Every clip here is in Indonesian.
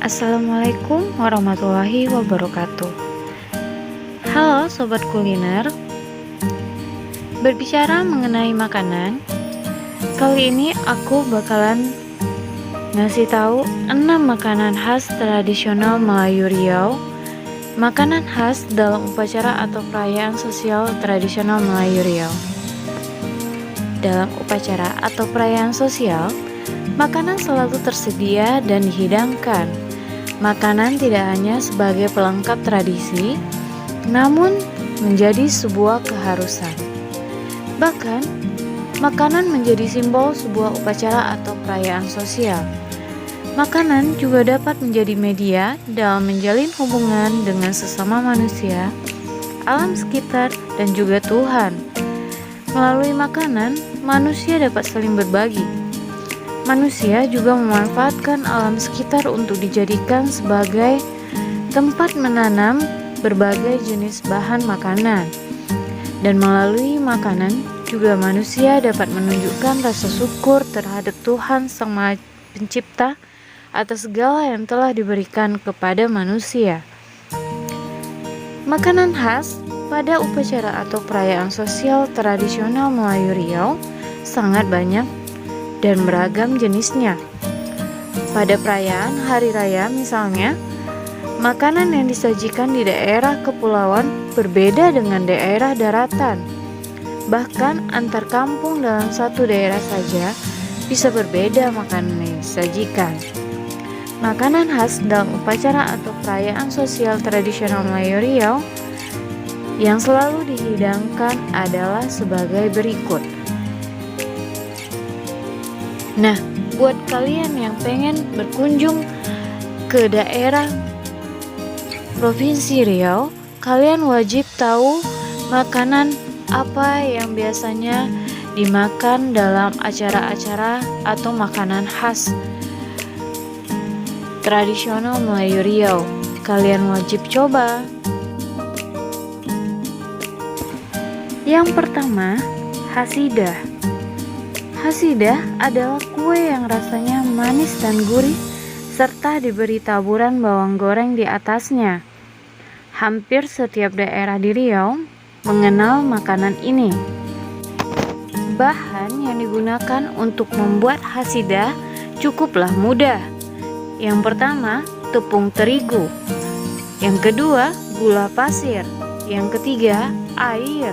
Assalamualaikum warahmatullahi wabarakatuh. Halo sobat kuliner. Berbicara mengenai makanan, kali ini aku bakalan ngasih tahu 6 makanan khas tradisional Melayu Riau. Makanan khas dalam upacara atau perayaan sosial tradisional Melayu Riau. Dalam upacara atau perayaan sosial, makanan selalu tersedia dan dihidangkan. Makanan tidak hanya sebagai pelengkap tradisi, namun menjadi sebuah keharusan. Bahkan, makanan menjadi simbol sebuah upacara atau perayaan sosial. Makanan juga dapat menjadi media dalam menjalin hubungan dengan sesama manusia, alam sekitar, dan juga Tuhan. Melalui makanan, manusia dapat saling berbagi. Manusia juga memanfaatkan alam sekitar untuk dijadikan sebagai tempat menanam berbagai jenis bahan makanan. Dan melalui makanan juga manusia dapat menunjukkan rasa syukur terhadap Tuhan Sang Maha Pencipta atas segala yang telah diberikan kepada manusia. Makanan khas pada upacara atau perayaan sosial tradisional Melayu Riau sangat banyak dan beragam jenisnya. Pada perayaan hari raya misalnya, makanan yang disajikan di daerah kepulauan berbeda dengan daerah daratan. Bahkan antar kampung dalam satu daerah saja bisa berbeda makanan yang disajikan. Makanan khas dalam upacara atau perayaan sosial tradisional Melayu Riau yang selalu dihidangkan adalah sebagai berikut. Nah, buat kalian yang pengen berkunjung ke daerah Provinsi Riau, kalian wajib tahu makanan apa yang biasanya dimakan dalam acara-acara atau makanan khas tradisional Melayu Riau. Kalian wajib coba. Yang pertama, hasidah. Hasidah adalah kue yang rasanya manis dan gurih serta diberi taburan bawang goreng di atasnya. Hampir setiap daerah di Riau mengenal makanan ini. Bahan yang digunakan untuk membuat hasidah cukuplah mudah. Yang pertama, tepung terigu. Yang kedua, gula pasir. Yang ketiga, air.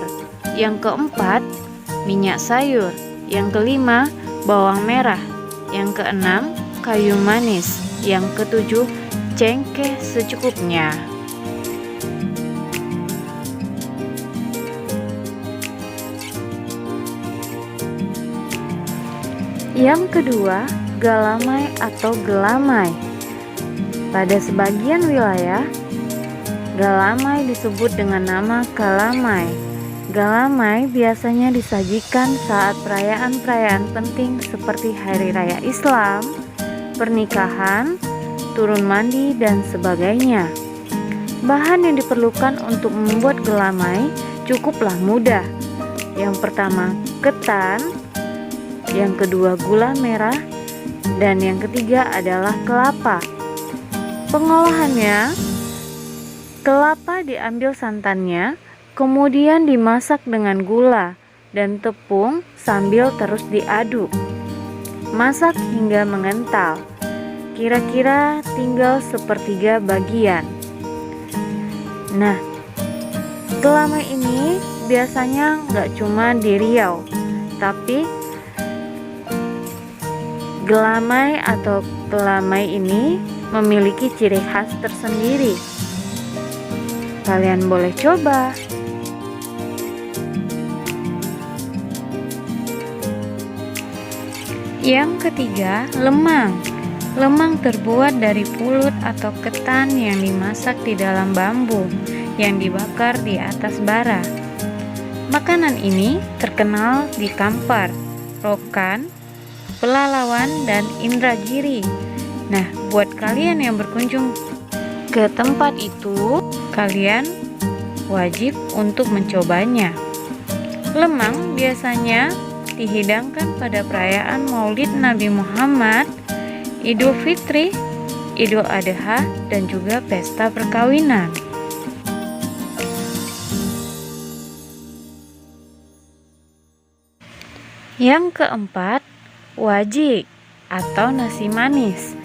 Yang keempat, minyak sayur. Yang kelima, bawang merah. Yang keenam, kayu manis. Yang ketujuh, cengkeh secukupnya. Yang kedua, galamai atau gelamai. Pada sebagian wilayah, galamai disebut dengan nama kalamai. Galamai biasanya disajikan saat perayaan-perayaan penting seperti Hari Raya Islam, pernikahan, turun mandi, dan sebagainya. Bahan yang diperlukan untuk membuat gelamai cukuplah mudah. Yang pertama, ketan. Yang kedua, gula merah. Dan yang ketiga adalah kelapa. Pengolahannya, kelapa diambil santannya, kemudian dimasak dengan gula dan tepung sambil terus diaduk. Masak hingga mengental, kira-kira tinggal sepertiga bagian. Nah, gelamai ini biasanya nggak cuma di Riau, tapi gelamai atau kelamai ini memiliki ciri khas tersendiri. Kalian boleh coba. Yang ketiga, lemang. Lemang terbuat dari pulut atau ketan yang dimasak di dalam bambu yang dibakar di atas bara. Makanan ini terkenal di Kampar, Rokan, Pelalawan, dan Indragiri. Nah, buat kalian yang berkunjung ke tempat itu, kalian wajib untuk mencobanya. Lemang biasanya dihidangkan pada perayaan Maulid Nabi Muhammad, Idul Fitri, Idul Adha, dan juga pesta perkawinan. Yang keempat, wajik atau nasi manis.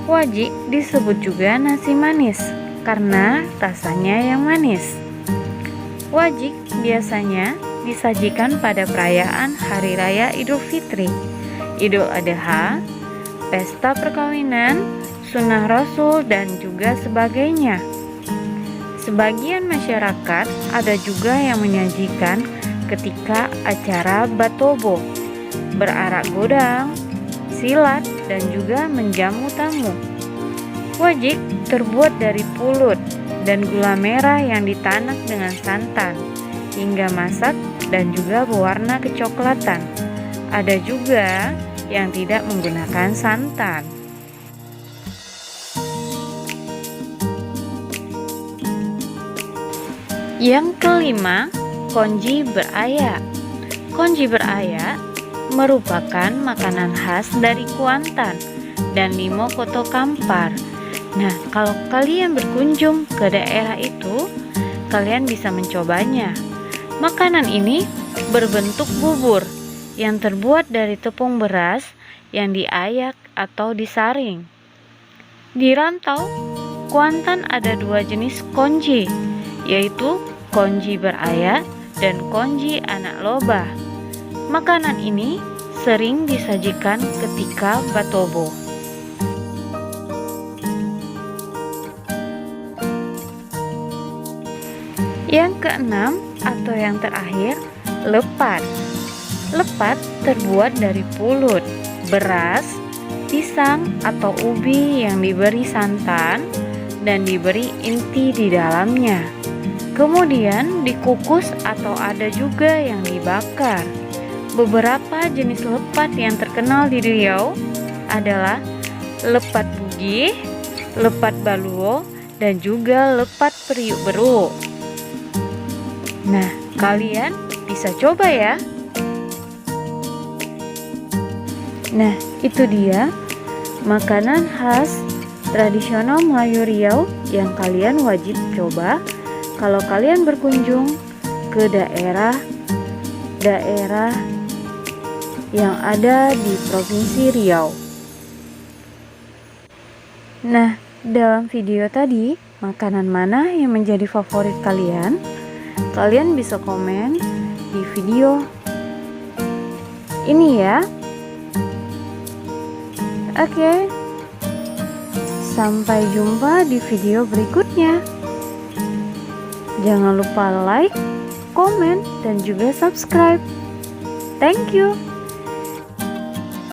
Wajik disebut juga nasi manis karena rasanya yang manis. Wajik biasanya disajikan pada perayaan Hari Raya Idul Fitri, Idul Adha, pesta perkawinan, sunnah Rasul, dan juga sebagainya. Sebagian masyarakat ada juga yang menyajikan ketika acara batobo, berarak godang, silat, dan juga menjamu tamu. Wajik terbuat dari pulut dan gula merah yang ditanak dengan santan hingga masak dan juga berwarna kecoklatan. Ada juga yang tidak menggunakan santan. Yang kelima, konji berayak. Konji berayak merupakan makanan khas dari Kuantan dan Limo Koto Kampar. Nah, kalau kalian berkunjung ke daerah itu, kalian bisa mencobanya. Makanan ini berbentuk bubur yang terbuat dari tepung beras yang diayak atau disaring. Di rantau Kuantan ada dua jenis konji, yaitu konji berayak dan konji anak lobah. Makanan ini sering disajikan ketika batobo. Yang keenam atau yang terakhir, lepat. Lepat terbuat dari pulut, beras, pisang atau ubi yang diberi santan dan diberi inti di dalamnya. Kemudian dikukus atau ada juga yang dibakar. Beberapa jenis lepat yang terkenal di Riau adalah lepat bugih, lepat baluo, dan juga lepat periuk beruk. Nah, kalian bisa coba ya. Nah, itu dia makanan khas tradisional Melayu Riau yang kalian wajib coba kalau kalian berkunjung ke daerah yang ada di Provinsi Riau. Nah, dalam video tadi, makanan mana yang menjadi favorit kalian? Kalian bisa komen di video ini ya. Oke. Sampai jumpa di video berikutnya. Jangan lupa like, komen, dan juga subscribe. Thank you.